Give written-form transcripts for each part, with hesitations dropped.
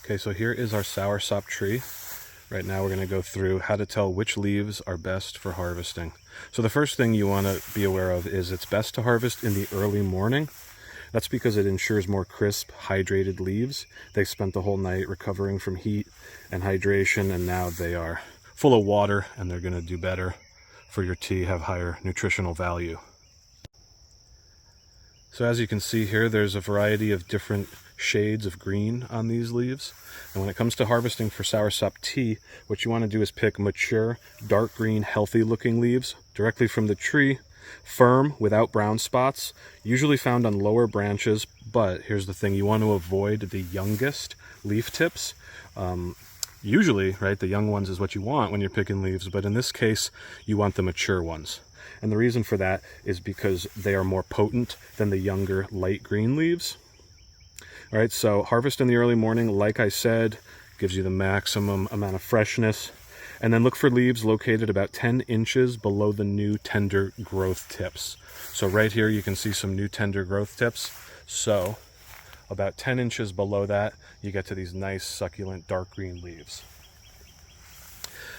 Okay, so here is our soursop tree. Right now we're going to go through how to tell which leaves are best for harvesting. So the first thing you want to be aware of is it's best to harvest in the early morning. That's because it ensures more crisp, hydrated leaves. They spent the whole night recovering from heat and hydration, and now they are full of water, and they're going to do better for your tea, have higher nutritional value. So as you can see here, there's a variety of different shades of green on these leaves. And when it comes to harvesting for soursop tea, what you want to do is pick mature, dark green, healthy looking leaves directly from the tree, firm, without brown spots, usually found on lower branches. But here's the thing, you want to avoid the youngest leaf tips. Usually, right, the young ones is what you want when you're picking leaves, but in this case, you want the mature ones. And the reason for that is because they are more potent than the younger light green leaves. All right, so harvest in the early morning, like I said, gives you the maximum amount of freshness. And then look for leaves located about 10 inches below the new tender growth tips. So right here, you can see some new tender growth tips. So about 10 inches below that, you get to these nice, succulent, dark green leaves.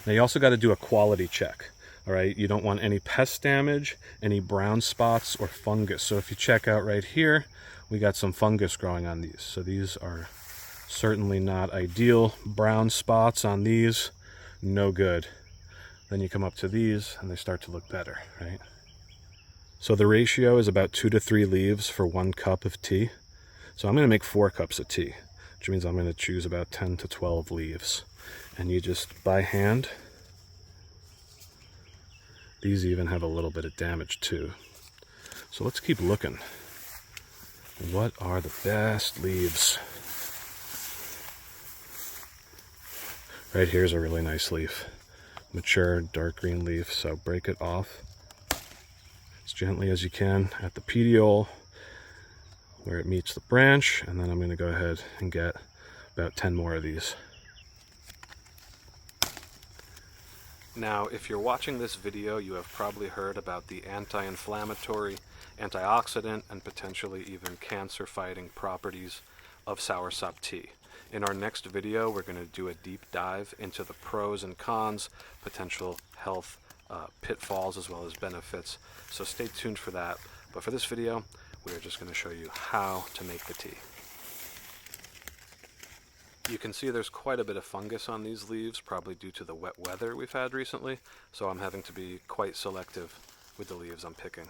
Now you also got to do a quality check. All right, you don't want any pest damage, any brown spots, or fungus. So if you check out right here, we got some fungus growing on these. So these are certainly not ideal. Brown spots on these, no good. Then you come up to these and they start to look better, right? So the ratio is about 2 to 3 leaves for 1 cup of tea. So I'm going to make 4 cups of tea, which means I'm going to choose about 10 to 12 leaves. And you just, by hand, these even have a little bit of damage too. So let's keep looking. What are the best leaves? Right here's a really nice leaf. Mature, dark green leaf. So break it off as gently as you can at the petiole where it meets the branch. And then I'm going to go ahead and get about 10 more of these. Now, if you're watching this video, you have probably heard about the anti-inflammatory, antioxidant, and potentially even cancer-fighting properties of soursop tea. In our next video, we're going to do a deep dive into the pros and cons, potential health pitfalls, as well as benefits. So stay tuned for that. But for this video, we're just going to show you how to make the tea. You can see there's quite a bit of fungus on these leaves, probably due to the wet weather we've had recently, so I'm having to be quite selective with the leaves I'm picking.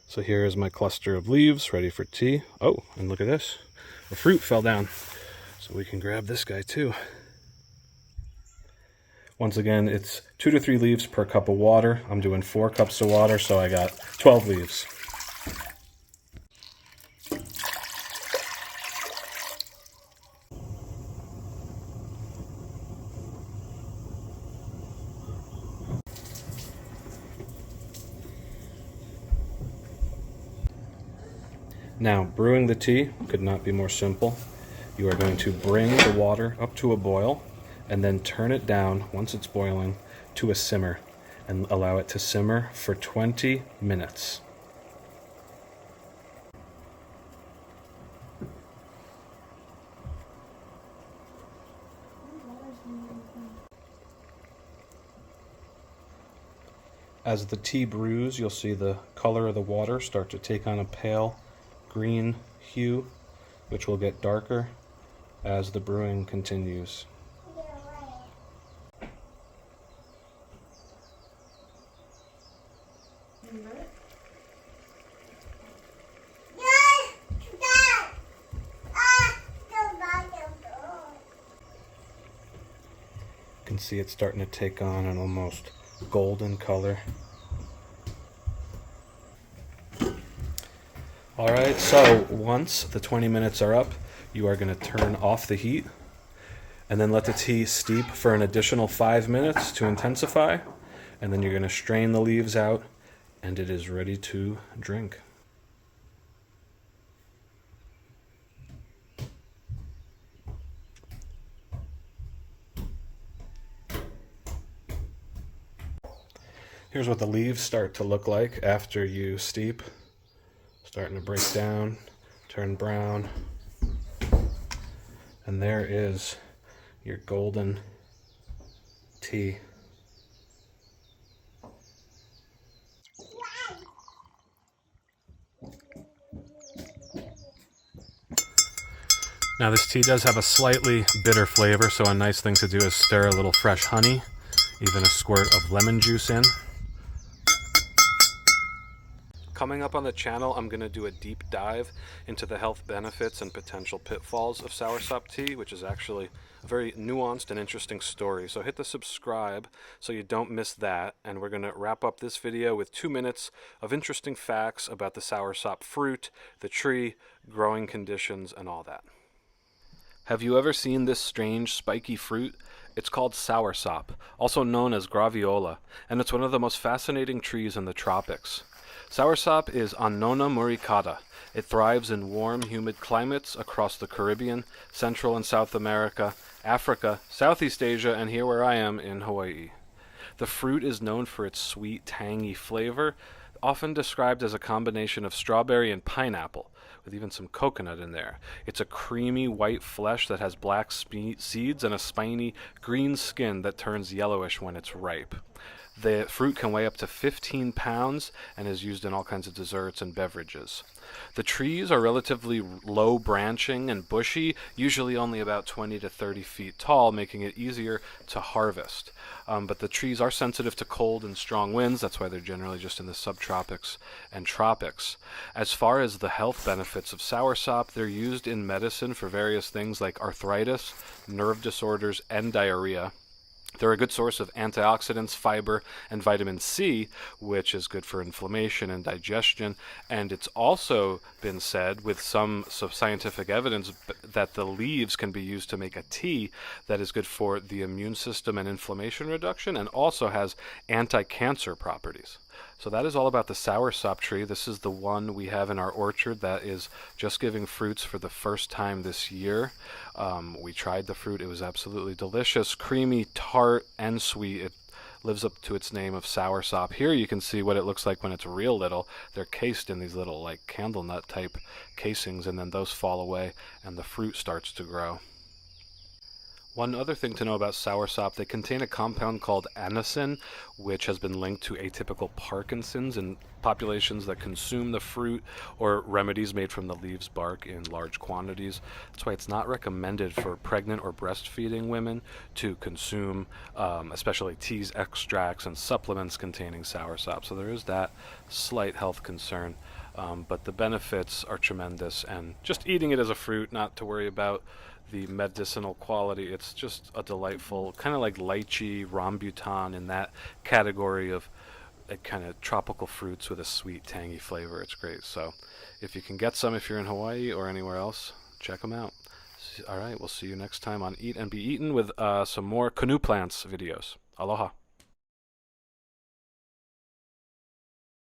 So here is my cluster of leaves ready for tea. Oh, and look at this. The fruit fell down, so we can grab this guy too. Once again, it's 2 to 3 leaves per cup of water. I'm doing 4 cups of water, so I got 12 leaves. Now, brewing the tea could not be more simple. You are going to bring the water up to a boil and then turn it down once it's boiling to a simmer and allow it to simmer for 20 minutes. As the tea brews, you'll see the color of the water start to take on a pale green hue, which will get darker as the brewing continues. You can see it's starting to take on an almost golden color. All right, so once the 20 minutes are up, you are going to turn off the heat and then let the tea steep for an additional 5 minutes to intensify, and then you're going to strain the leaves out and it is ready to drink. Here's what the leaves start to look like after you steep. Starting to break down, turn brown. And there is your golden tea. Now this tea does have a slightly bitter flavor, so a nice thing to do is stir a little fresh honey, even a squirt of lemon juice in. Coming up on the channel, I'm going to do a deep dive into the health benefits and potential pitfalls of soursop tea, which is actually a very nuanced and interesting story. So hit the subscribe so you don't miss that. And we're going to wrap up this video with 2 minutes of interesting facts about the soursop fruit, the tree, growing conditions, and all that. Have you ever seen this strange spiky fruit? It's called soursop, also known as Graviola, and it's one of the most fascinating trees in the tropics. Soursop is Annona muricata. It thrives in warm, humid climates across the Caribbean, Central and South America, Africa, Southeast Asia, and here where I am in Hawaii. The fruit is known for its sweet, tangy flavor, often described as a combination of strawberry and pineapple, with even some coconut in there. It's a creamy white flesh that has black seeds and a spiny green skin that turns yellowish when it's ripe. The fruit can weigh up to 15 pounds and is used in all kinds of desserts and beverages. The trees are relatively low branching and bushy, usually only about 20 to 30 feet tall, making it easier to harvest. But the trees are sensitive to cold and strong winds. That's why they're generally just in the subtropics and tropics. As far as the health benefits of soursop, they're used in medicine for various things like arthritis, nerve disorders, and diarrhea. They're a good source of antioxidants, fiber, and vitamin C, which is good for inflammation and digestion. And it's also been said, with some scientific evidence, that the leaves can be used to make a tea that is good for the immune system and inflammation reduction, and also has anti-cancer properties. So that is all about the soursop tree. This is the one we have in our orchard that is just giving fruits for the first time this year. We tried the fruit. It was absolutely delicious, creamy, tart, and sweet. It lives up to its name of soursop. Here you can see what it looks like when it's real little. They're cased in these little like candle nut type casings, and then those fall away and the fruit starts to grow. One other thing to know about soursop, they contain a compound called anisin, which has been linked to atypical Parkinson's in populations that consume the fruit, or remedies made from the leaves bark in large quantities. That's why it's not recommended for pregnant or breastfeeding women to consume, especially teas, extracts, and supplements containing soursop. So there is that slight health concern. But the benefits are tremendous, and just eating it as a fruit, not to worry about the medicinal quality. It's just a delightful, kind of like lychee, rambutan, in that category of kind of tropical fruits with a sweet, tangy flavor. It's great. So if you can get some, if you're in Hawaii or anywhere else, check them out. All right, we'll see you next time on Eat and Be Eaten with some more canoe plants videos. Aloha.